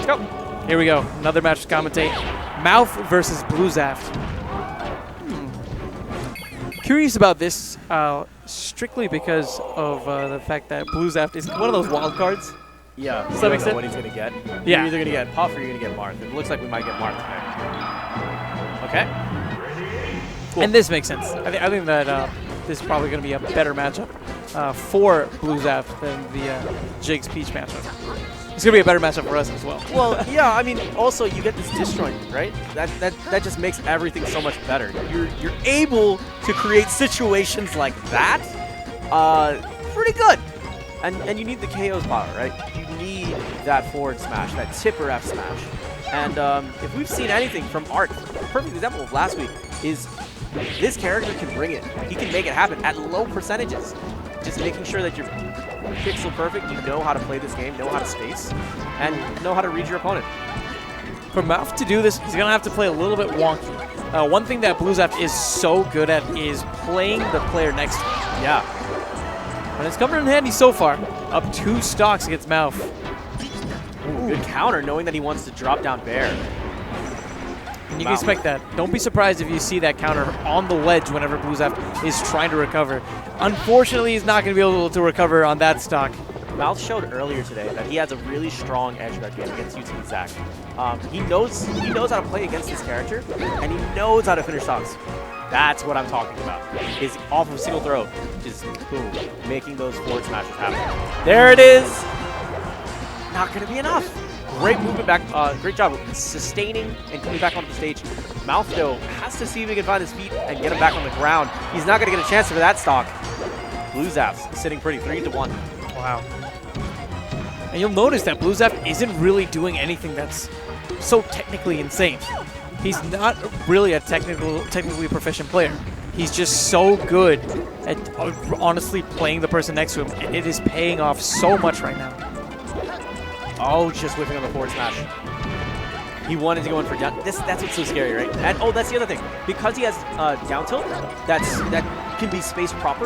Let's go. Here we go. Another match to commentate. Mouf versus bluezaft. Curious about this strictly because of the fact that bluezaft is one of those wild cards. Yeah, Does you that don't make know sense? what he's going to get. Yeah. You're either going to get Puff or you're going to get Marth. It looks like we might get Marth today. Okay. Cool. And this makes sense. I think that this is probably going to be a better matchup for bluezaft than the Jigs Peach matchup. It's going to be a better matchup for us as well. Well, yeah, I mean, also you get this disjoint, right? That just makes everything so much better. You're able to create situations like that. Pretty good. And you need the KO's power, right? You need that forward smash, that tipper F smash. And if we've seen anything from Art, a perfect example of last week is this character can bring it. He can make it happen at low percentages. Just making sure that you're pixel perfect, you know how to play this game, know how to space, and know how to read your opponent. For Mouf to do this, he's going to have to play a little bit wonky. One thing that bluezaft is so good at is playing the player next to him. Yeah. And it's coming in handy so far. Up 2 stocks against Mouf. Ooh, good counter, knowing that he wants to drop down bear. And you can expect that. Don't be surprised if you see that counter on the ledge whenever bluezaft is trying to recover. Unfortunately, he's not going to be able to recover on that stock. Marth showed earlier today that he has a really strong edge guard game against UT Zach. He knows how to play against this character, and he knows how to finish stocks. That's what I'm talking about. Is off of a single throw, just boom, making those forward smashes happen. There it is. Not going to be enough. Great movement back. Great job sustaining and coming back onto the stage. Mouf, though, has to see if he can find his feet and get him back on the ground. He's not going to get a chance for that stock. bluezaft sitting pretty 3-1. Wow. And you'll notice that bluezaft isn't really doing anything that's so technically insane. He's not really a technically proficient player. He's just so good at honestly playing the person next to him, and it is paying off so much right now. Oh, just whiffing on the forward smash. He wanted to go in for down. That's what's so scary, right? And oh, that's the other thing. Because he has down tilt, that can be spaced proper.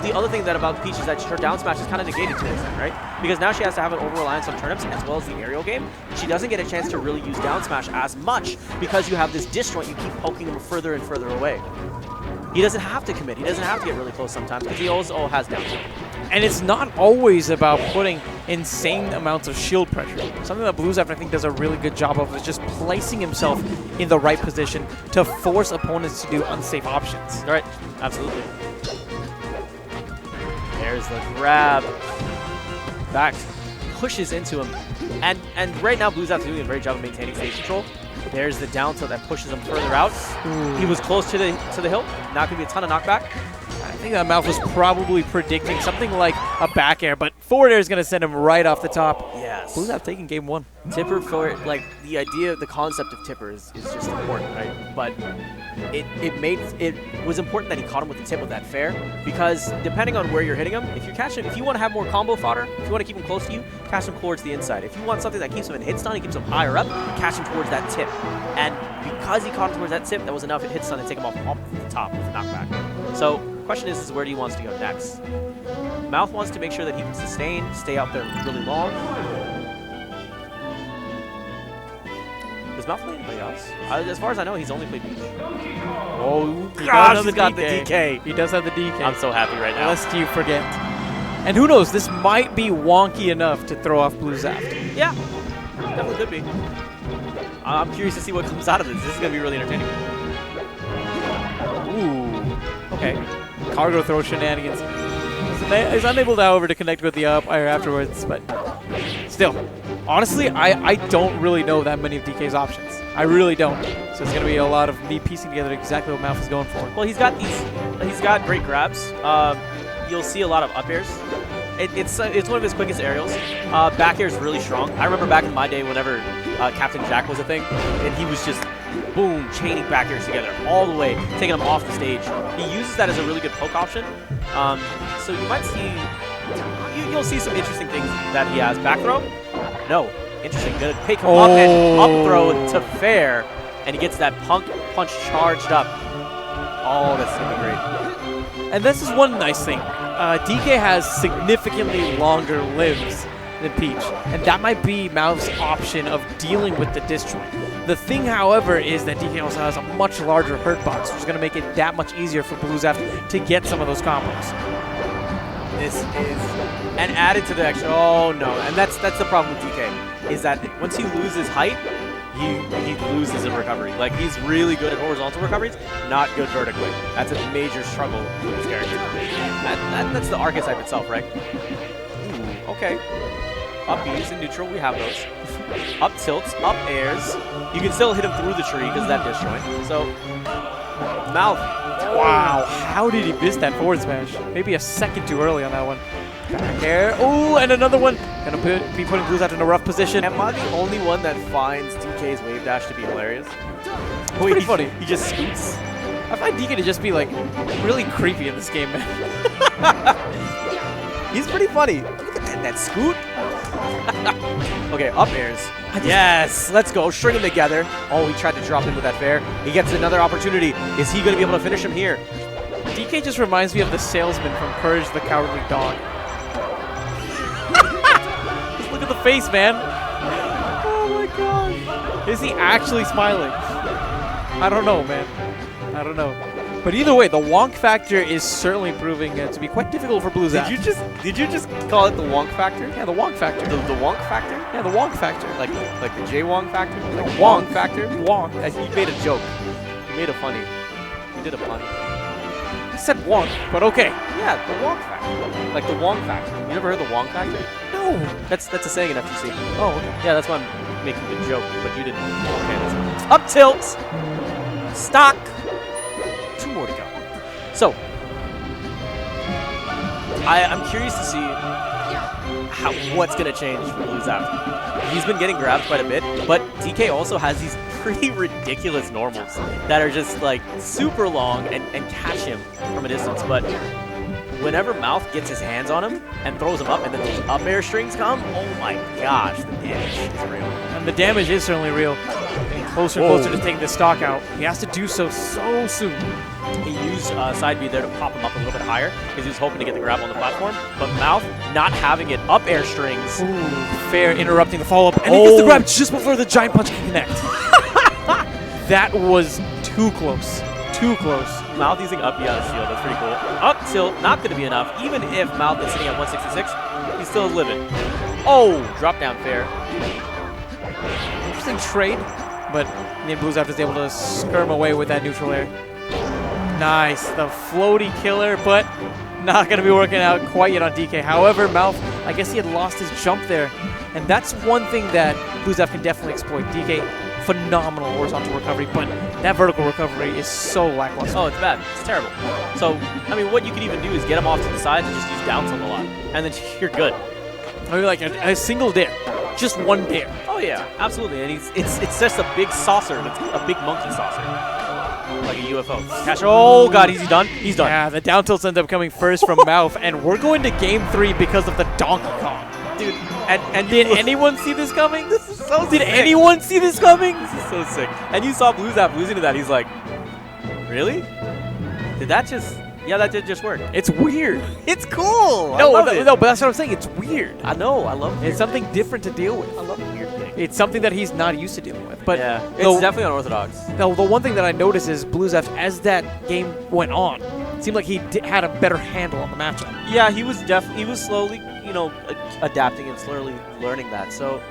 The other thing that about Peach is that her down smash is kind of negated to an extent, right? Because now she has to have an over-reliance on turnips as well as the aerial game. She doesn't get a chance to really use down smash as much because you have this disjoint. You keep poking him further and further away. He doesn't have to commit. He doesn't have to get really close sometimes because he also has down tilt. And it's not always about putting insane amounts of shield pressure. Something that bluezaft, I think, does a really good job of is just placing himself in the right position to force opponents to do unsafe options. Right, absolutely. There's the grab. Back, pushes into him. And right now, bluezaft's doing a great job of maintaining stage control. There's the down tilt that pushes him further out. Ooh. He was close to the hill. Not going to be a ton of knockback. I think that Mouf was probably predicting something like a back air, but forward air is going to send him right off the top. Yes. bluezaft taking game 1. Tipper forward, like the idea, the concept of tipper is just important, right? But it was important that he caught him with the tip of that fair because depending on where you're hitting him, if you want to have more combo fodder, if you want to keep him close to you, cast him towards the inside. If you want something that keeps him in hit stun, he keeps him higher up, cast him towards that tip. And because he caught him towards that tip, that was enough hit stun to take him off the top with a knockback. So question is where do he wants to go next? Mouf wants to make sure that he can sustain, stay out there really long. Does Mouf play anybody else? As far as I know, he's only played Peach. Oh, gosh, he's got the DK. He does have the DK. I'm so happy right now. Lest you forget. And who knows, this might be wonky enough to throw off bluezaft. Yeah, definitely could be. I'm curious to see what comes out of this. This is going to be really entertaining. Ooh. Okay. Cargo throw shenanigans. He's unable, however, to connect with the up air afterwards, but still. Honestly, I don't really know that many of DK's options. I really don't. So it's going to be a lot of me piecing together exactly what Mouf is going for. Well, he's got great grabs. You'll see a lot of up airs. It's one of his quickest aerials. Back air is really strong. I remember back in my day whenever Captain Jack was a thing, and he was just, boom, chaining back airs together all the way, taking them off the stage. He uses that as a really good poke option. So you might see, you'll see some interesting things that he has. Back throw? No. Interesting. Gonna pick him up and up throw to fair, and he gets that punch charged up. Oh, that's gonna be great. And this is one nice thing. DK has significantly longer limbs than Peach. And that might be Mouth's option of dealing with the disjoint. The thing, however, is that DK also has a much larger hurt box, which is going to make it that much easier for bluezaft to get some of those combos. This is, and added to the extra, oh no, and that's the problem with DK, is that once he loses height, he loses in recovery. Like, he's really good at horizontal recoveries, not good vertically. That's a major struggle with this character. That's the archetype itself, right? Ooh, okay. Up Bs in neutral, we have those. Up tilts, up airs. You can still hit him through the tree because of that disjoint. So, Mouth. Wow, how did he miss that forward smash? Maybe a second too early on that one. Back air. Oh, and another one. Gonna be putting bluezaft in a rough position. Am I the only one that finds DK's wave dash to be hilarious? Pretty funny. He just scoots. I find DK to just be like really creepy in this game, man. He's pretty funny. Look at that scoot. Okay, up airs. Yes, let's go. String them together. Oh, he tried to drop in with that fair. He gets another opportunity. Is he going to be able to finish him here? DK just reminds me of the salesman from Courage the Cowardly Dog. Just look at the face, man. Oh my gosh. Is he actually smiling? I don't know, man. I don't know. But either way, the wonk factor is certainly proving to be quite difficult for bluezaft. Did you just call it the wonk factor? Yeah, the wonk factor. The wonk factor? Yeah, the wonk factor. Like the J Wong factor? Like Wonk. factor? Wonk. You made a joke. You made a funny. You did a pun. I said wonk, but okay. Yeah, the wonk factor. Like the Wong factor. You never heard the Wong factor? No. That's a saying in FGC. Oh, okay. Yeah, that's why I'm making the joke, but you didn't. Okay, that's up tilts. Stock. 2 more to go. So, I'm curious to see what's going to change for bluezaft. He's been getting grabbed quite a bit, but DK also has these pretty ridiculous normals that are just like super long and catch him from a distance. But whenever Mouth gets his hands on him and throws him up and then those up air strings come, oh my gosh, the damage is real. And the damage is certainly real. Getting closer and closer to taking the stock out. He has to do so soon. He used side B there to pop him up a little bit higher because he was hoping to get the grab on the platform. But Mouth not having it up air strings. Ooh, fair interrupting the follow-up. And he gets the grab just before the giant punch can connect. That was too close. Too close. Mouth using up B out of shield. That's pretty cool. Up tilt, not going to be enough. Even if Mouth is sitting at 166, he's still living. Oh, drop down fair. Interesting trade, but bluezaft is able to skirm away with that neutral air. Nice, the floaty killer, but not going to be working out quite yet on DK. However, Mouth, I guess he had lost his jump there, and that's one thing that bluezaft can definitely exploit. DK, phenomenal horizontal recovery, but that vertical recovery is so lackluster. Oh, it's bad. It's terrible. So, I mean, what you could even do is get him off to the sides and just use down tilt a lot, and then you're good. Maybe like a single dare, just one dare. Oh yeah, absolutely, and it's just a big saucer. It's a big monkey saucer. Like a UFO. Catch. Oh god, is he done? He's done. Yeah, the down tilts end up coming first from Mouth, and we're going to game 3 because of the Donkey Kong. Dude, and did anyone see this coming? This is so Did sick. anyone see this coming? This is so sick. And you saw bluezaft losing to that. He's like, really? Did that just... Yeah, that did just work. It's weird. It's cool. No, I love it. no, but that's what I'm saying. It's weird. I know. I love it. It's something different to deal with. I love weird things. It's something that he's not used to dealing with. But yeah, it's definitely unorthodox. The one thing that I noticed is bluezaft, as that game went on, it seemed like he had a better handle on the matchup. Yeah, he was slowly, adapting and slowly learning that. So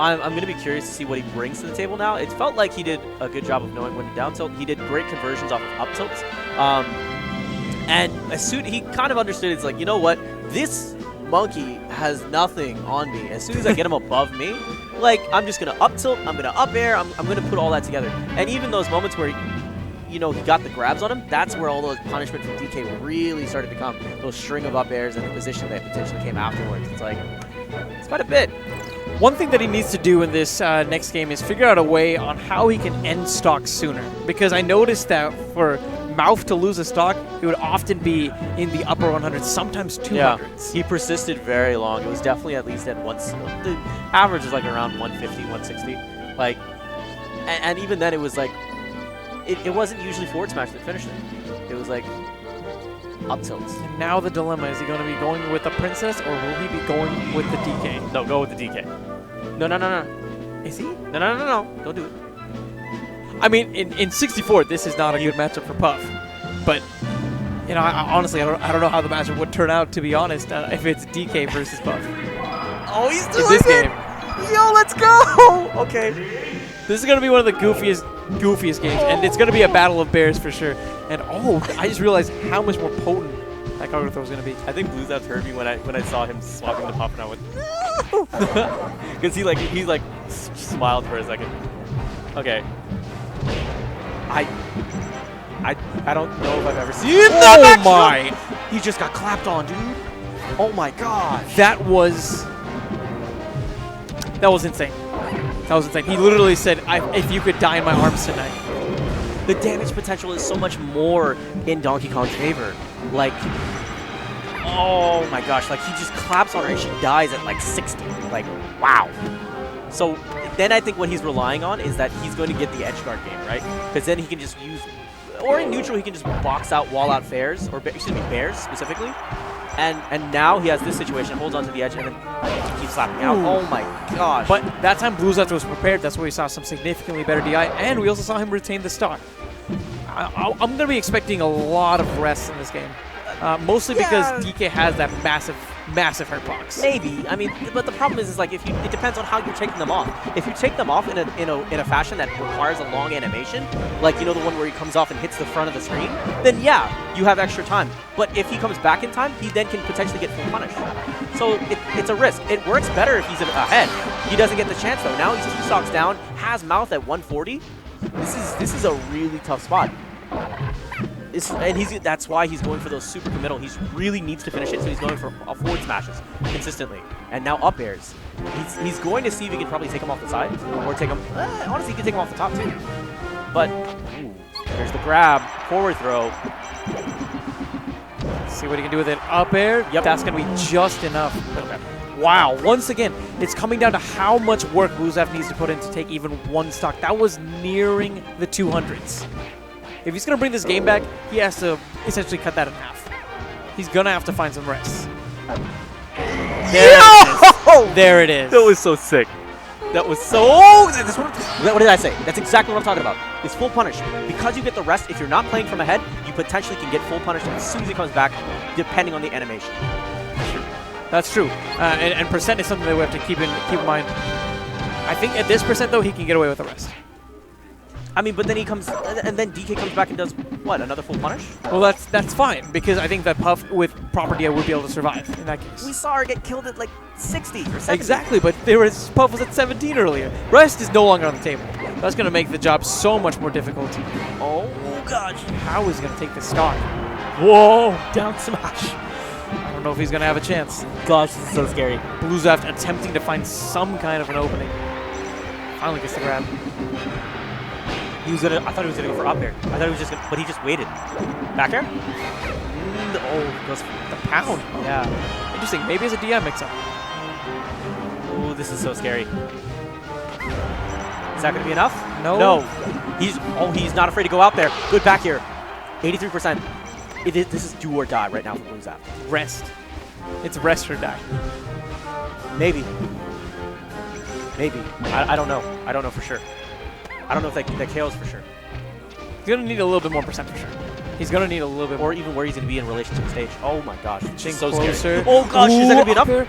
I'm going to be curious to see what he brings to the table now. It felt like he did a good job of knowing when to down tilt. He did great conversions off of up tilts. And as soon he kind of understood, it's like, you know what? This monkey has nothing on me. As soon as I get him above me, like, I'm just going to up tilt, I'm going to up air, I'm going to put all that together. And even those moments where, he got the grabs on him, that's where all those punishment from DK really started to come. Those string of up airs and the position that potentially came afterwards. It's like, it's quite a bit. One thing that he needs to do in this next game is figure out a way on how he can end stock sooner. Because I noticed that for Mouth to lose a stock, it would often be in the upper 100s, sometimes 200s. Yeah, he persisted very long. It was definitely at least at once. The average is like around 150, 160. Like, and even then it was like, it wasn't usually forward smash that finished it. It was like up tilts. And now the dilemma, is he going to be going with the princess or will he be going with the DK? No, go with the DK. No, no, no, no. Is he? No, no, no, no, no. Don't do it. I mean, in 64, this is not a good matchup for Puff. But, you know, honestly, I don't know how the matchup would turn out, to be honest, if it's DK versus Puff. Oh, he's In this game. Yo, let's go! Okay. This is going to be one of the goofiest games, and it's going to be a battle of bears for sure. And, oh, I just realized how much more potent that counter throw is going to be. I think bluezaft heard me when I saw him swapping the Puff, and I went, no! Because he smiled for a second. Okay. I don't know if I've ever seen Oh my! He just got clapped on, dude. Oh my gosh. That was insane. That was insane. He literally said, if you could die in my arms tonight. The damage potential is so much more in Donkey Kong's favor. Like, oh my gosh, like he just claps on her and she dies at like 60. Like, wow. So then I think what he's relying on is that he's going to get the edge guard game, right? Because then he can just use, or in neutral he can just box out, wall out fairs, or excuse me, bears specifically. And now he has this situation, holds onto the edge, and then keeps slapping out. Ooh. Oh my gosh. But that time bluezaft was prepared. That's where we saw some significantly better DI, and we also saw him retain the stock. I'm going to be expecting a lot of rests in this game. Mostly because DK has that massive hurt box. Maybe. I mean, but the problem is like it depends on how you're taking them off. If you take them off in a fashion that requires a long animation, like, you know, the one where he comes off and hits the front of the screen, then yeah, you have extra time. But if he comes back in time, he then can potentially get full punish. So it's a risk. It works better if he's ahead. He doesn't get the chance though. Now he's 2 stocks down, has Mouth at 140. This is a really tough spot. That's why he's going for those super committal. He really needs to finish it, so he's going for forward smashes consistently. And now up airs. He's going to see if he can probably take him off the side, or take him. Honestly, he can take him off the top too. But ooh, there's the grab, forward throw. See what he can do with it. Up air. Yep, that's going to be just enough. Okay. Wow. Once again, it's coming down to how much work bluezaft needs to put in to take even 1 stock. That was nearing the 200s. If he's going to bring this game back, he has to essentially cut that in half. He's going to have to find some rest. There it is. That was so sick. That was so... What did I say? That's exactly what I'm talking about. It's full punish. Because you get the rest, if you're not playing from ahead, you potentially can get full punish as soon as he comes back, depending on the animation. That's true. And percent is something that we have to keep in mind. I think at this percent, though, he can get away with the rest. I mean, but then he comes, and then DK comes back and does, what, another full punish? Well, that's fine, because I think that Puff with proper DI would be able to survive in that case. We saw her get killed at like 60 or 70. Exactly, but Puff was at 17 earlier. Rest is no longer on the table. That's going to make the job so much more difficult. Oh, gosh. How is he going to take this stock? Whoa, down smash. I don't know if he's going to have a chance. Gosh, this is so scary. bluezaft attempting to find some kind of an opening. Finally gets the grab. I thought he was gonna go for up air. I thought he was just gonna, but he just waited. Back air? Oh, goes for the pound. Yeah. Interesting. Maybe it's a DI mix-up. Oh, this is so scary. Is that gonna be enough? No. No. He's not afraid to go out there. Good back here. 83%. This is do or die right now for bluezaft. Rest. It's rest or die. Maybe. Maybe. I don't know. I don't know for sure. I don't know if that KOs for sure. He's going to need a little bit more percent for sure. He's going to need a little bit more. Or even where he's going to be in relation to the stage. Oh my gosh. It's so closer. scary. Oh gosh, is that going to be enough? Upper,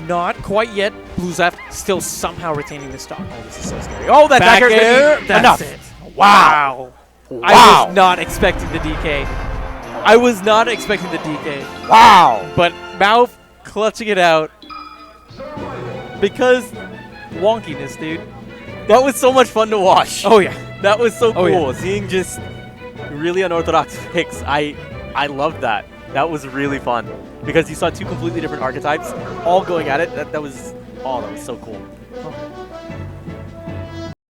not quite yet. bluezaft still somehow retaining the stock. Oh, this is so scary. Oh, that back air. That's enough. it. Wow. I was not expecting the DK. I was not expecting the DK. Wow. But Mouf clutching it out. Because wonkiness, dude. That was so much fun to watch. Oh, yeah. That was so cool. Oh, yeah. Seeing just really unorthodox picks. I loved that. That was really fun. Because you saw 2 completely different archetypes all going at it. That was so cool.